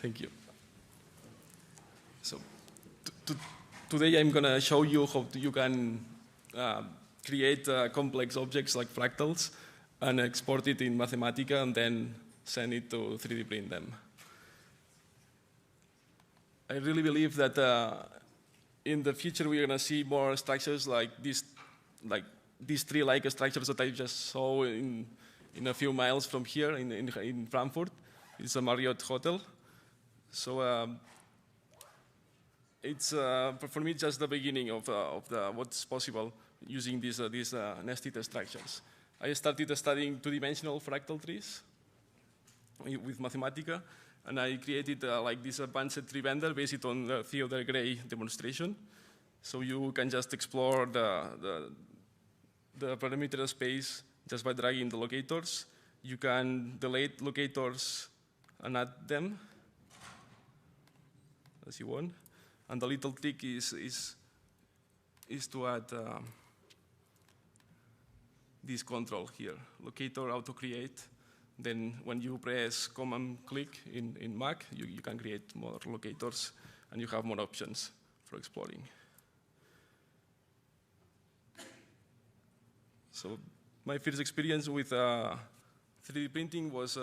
Thank you. So today I'm going to show you how you can create complex objects like fractals and export it in Mathematica and then send it to 3D print them. I really believe that in the future we're going to see more structures like these tree-like structures that I just saw in a few miles from here in Frankfurt. It's a Marriott hotel. So it's for me just the beginning of what's possible using these nested structures. I started studying two-dimensional fractal trees with Mathematica, and I created like this advanced tree vendor based on the Theodore Gray demonstration. So you can just explore the parameter space just by dragging the locators. You can delete locators and add them as you want. And the little trick is to add this control here, locator auto create. Then when you press command click in Mac, you can create more locators and you have more options for exploring. So my first experience with 3D printing was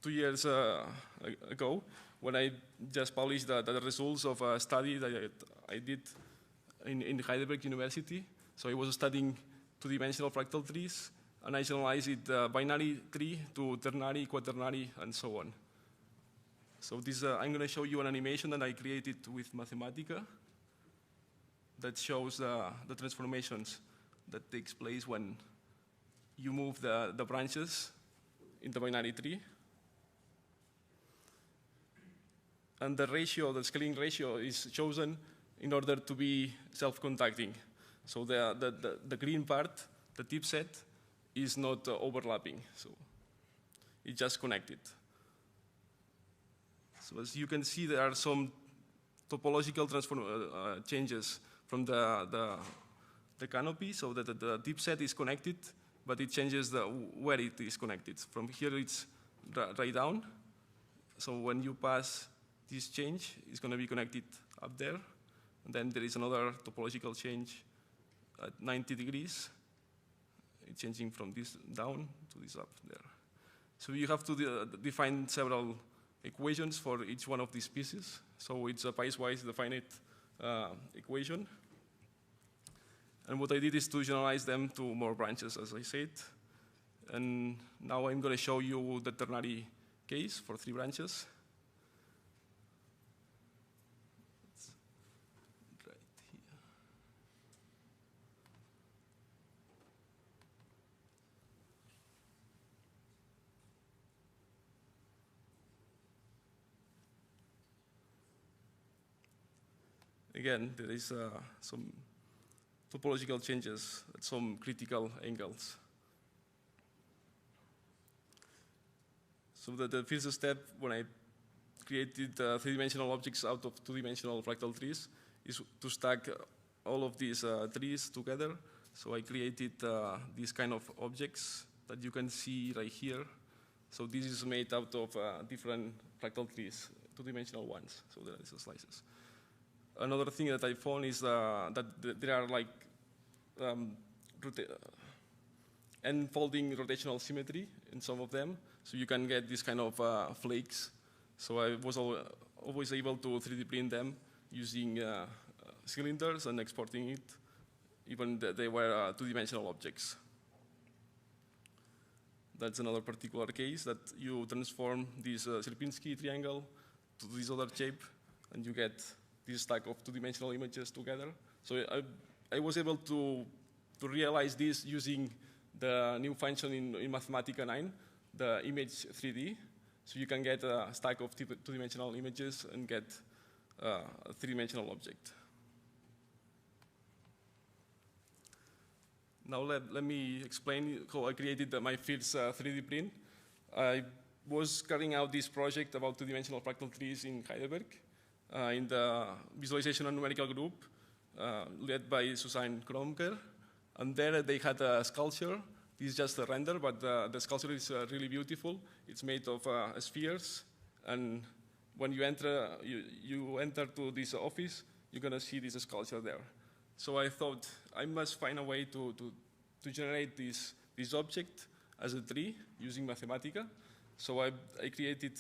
2 years ago when I just published the results of a study that I did in Heidelberg University. So I was studying two-dimensional fractal trees, and I generalized it binary tree to ternary, quaternary, and so on. So this, I'm going to show you an animation that I created with Mathematica that shows the transformations that takes place when you move the branches in the binary tree. And the ratio, the scaling ratio, is chosen in order to be self-contacting. So the green part, the tip set, is not overlapping. So it's just connected. So as you can see, there are some topological changes from the canopy, so that the tip set is connected, but it changes where it is connected. From here, it's right down. So when you pass this change, it's going to be connected up there. And then there is another topological change at 90 degrees. It's changing from this down to this up there. So you have to define several equations for each one of these pieces. So it's a piecewise definite equation. And what I did is to generalize them to more branches, as I said. And now I'm going to show you the ternary case for 3 branches. Again, there is some topological changes at some critical angles. So the first step when I created 3-dimensional objects out of 2-dimensional fractal trees is to stack all of these trees together. So I created these kind of objects that you can see right here. So this is made out of different fractal trees, 2-dimensional ones. So there is slices. Another thing that I found is that there are like n-folding rotational symmetry in some of them, so you can get this kind of flakes. So I was always able to 3D print them using cylinders and exporting it, even they were 2-dimensional objects. That's another particular case that you transform this Sierpinski triangle to this other shape, and you get this stack of 2-dimensional images together. So I was able to realize this using the new function in Mathematica 9, the image 3D. So you can get a stack of 2-dimensional images and get a 3-dimensional object. Now let me explain how I created my first 3D print. I was carrying out this project about 2-dimensional fractal trees in Heidelberg. In the visualization and numerical group led by Susanne Kromker. And there they had a sculpture. This is just a render, but the sculpture is really beautiful. It's made of spheres And when you enter, you enter to this office, you're going to see this sculpture there. So I thought I must find a way to generate this object as a tree using Mathematica. So I created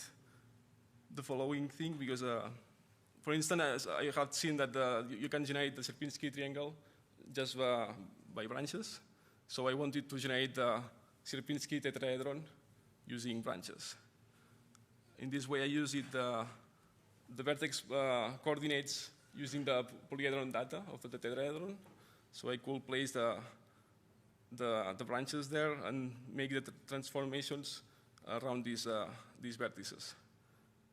the following thing because, for instance, I have seen that you can generate the Sierpinski triangle just by branches. So I wanted to generate the Sierpinski tetrahedron using branches. In this way, I use the vertex coordinates using the polyhedron data of the tetrahedron. So I could place the branches there and make the transformations around these vertices.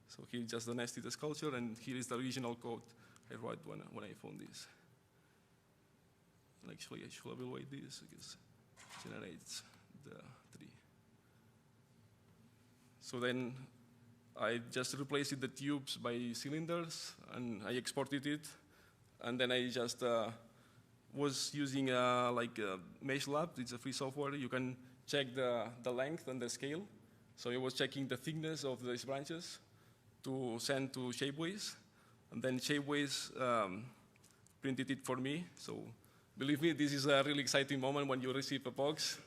So here's just the nested sculpture, and here is the original code I wrote when I found this. And actually, I should evaluate this because it generates the tree. So then I just replaced the tubes by cylinders, and I exported it. And then I just was using like Mesh Lab. It's a free software. You can check the length and the scale. So I was checking the thickness of these branches to send to Shapeways. And then Shapeways printed it for me. So believe me, this is a really exciting moment when you receive a box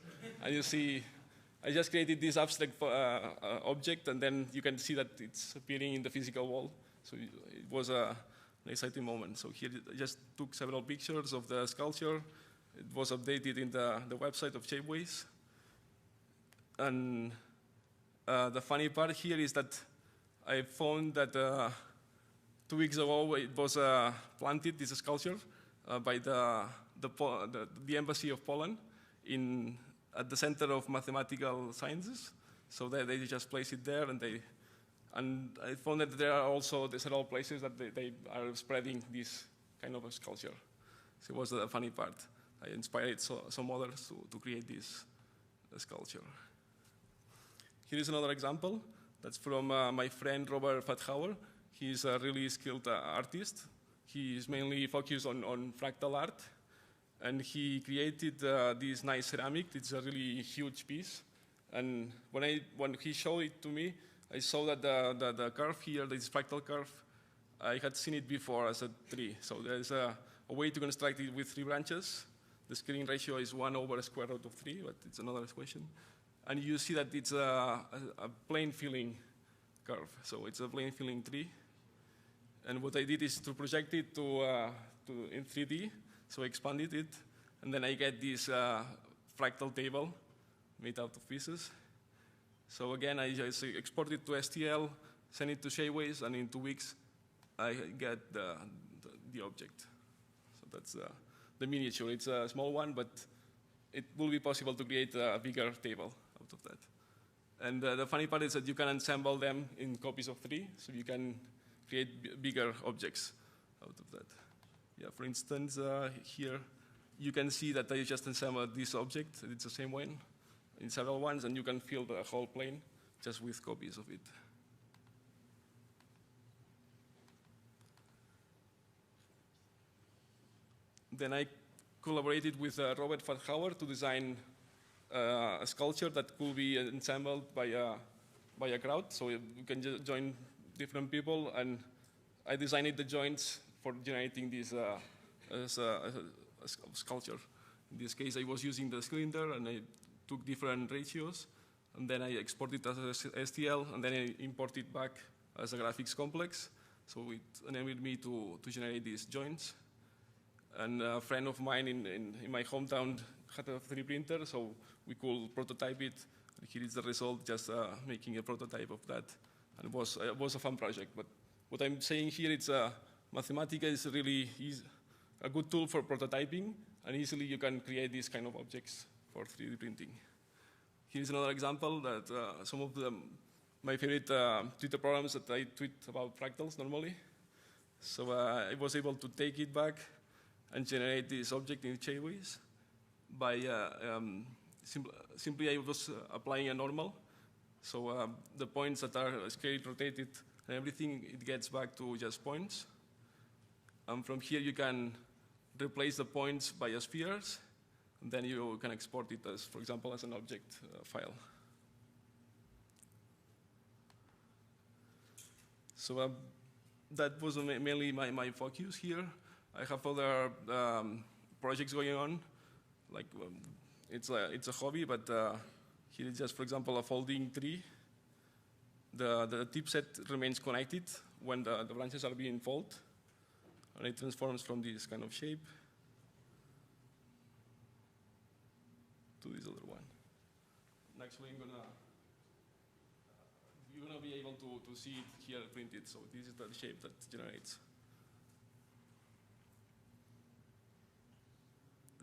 and you see, I just created this abstract object, and then you can see that it's appearing in the physical world. So it was an exciting moment. So here I just took several pictures of the sculpture. It was updated in the website of Shapeways. And the funny part here is that I found that 2 weeks ago it was planted, this sculpture, by the Embassy of Poland at the Center of Mathematical Sciences. So they just placed it there, and I found that there are also several places that they are spreading this kind of a sculpture. So it was the funny part. I inspired some others to create this sculpture. Here is another example. That's from my friend Robert Fathauer. He's a really skilled artist. He is mainly focused on fractal art. And he created this nice ceramic. It's a really huge piece. And when he showed it to me, I saw that the curve here, this fractal curve, I had seen it before as a tree. So there's a way to construct it with 3 branches. The scaling ratio is 1 over square root of 3, but it's another question. And you see that it's a plane filling curve. So it's a plane filling tree. And what I did is to project it in 3D. So I expanded it, and then I get this fractal table made out of pieces. So again, I just export it to STL, send it to Shapeways, and in 2 weeks, I get the object. So that's the miniature. It's a small one, but it will be possible to create a bigger table out of that. And the funny part is that you can assemble them in copies of 3, so you can create bigger objects out of that. Yeah, for instance, here you can see that I just assembled this object. It's the same one in several ones, and you can fill the whole plane just with copies of it. Then I collaborated with Robert Fathauer to design a sculpture that could be assembled by a crowd. So you can just join different people, and I designed the joints for generating this sculpture. In this case, I was using the cylinder, and I took different ratios, and then I exported it as STL, and then I imported it back as a graphics complex. So it enabled me to generate these joints. And a friend of mine in my hometown had a 3D printer, so we could prototype it. And here is the result, just making a prototype of that. And it was a fun project. But what I'm saying here is Mathematica is really a good tool for prototyping, and easily you can create these kind of objects for 3D printing. Here's another example that some of my favorite Twitter programs that I tweet about fractals normally. So I was able to take it back and generate this object in Shapeways by simply I was applying a normal. So the points that are scaled, rotated, and everything, it gets back to just points. And from here, you can replace the points by spheres, and then you can export it as, for example, as an object file. So that was mainly my focus here. I have other projects going on. Like it's a hobby, but here is just, for example, a folding tree. The tip set remains connected when the branches are being folded, and it transforms from this kind of shape to this other one. And actually, you're gonna be able to see it here printed. So this is the shape that generates.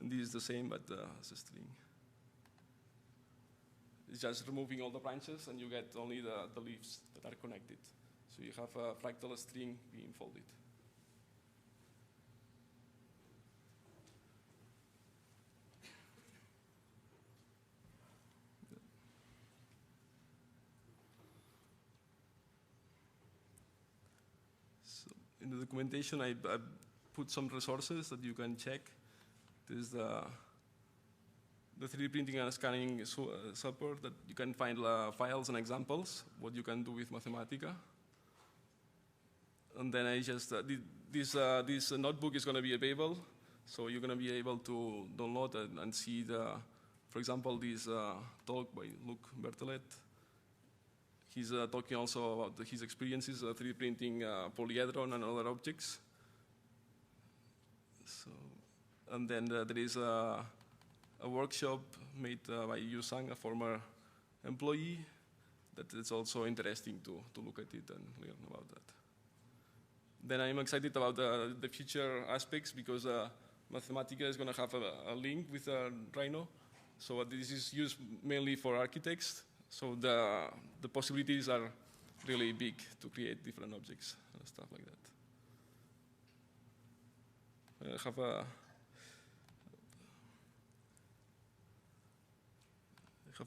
And this is the same, but as a string. It's just removing all the branches, and you get only the leaves that are connected. So you have a fractal string being folded. So in the documentation, I put some resources that you can check. There's the 3D printing and scanning support that you can find files and examples, what you can do with Mathematica. And then I just, this notebook is going to be available, so you're going to be able to download and see, for example, this talk by Luc Bertelet. He's talking also about his experiences 3D printing polyhedron and other objects. So, and then there is a workshop made by Yu Sang, a former employee, that is also interesting to look at it and learn about that. Then I'm excited about the future aspects because Mathematica is going to have a link with Rhino. So this is used mainly for architects. So the possibilities are really big to create different objects and stuff like that. I have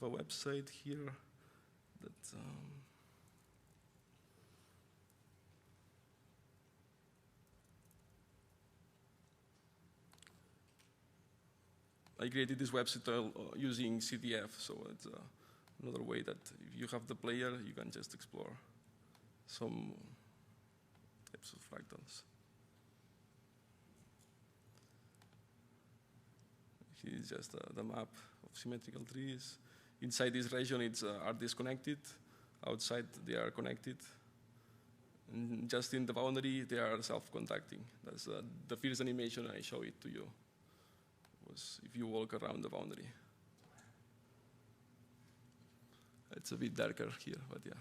a website here that I created this website using CDF, so it's another way that if you have the player, you can just explore some types of fractals. Here is just the map of symmetrical trees. Inside this region, are disconnected. Outside, they are connected. And just in the boundary, they are self-contacting. That's the first animation I show it to you. Was if you walk around the boundary. It's a bit darker here, but yeah.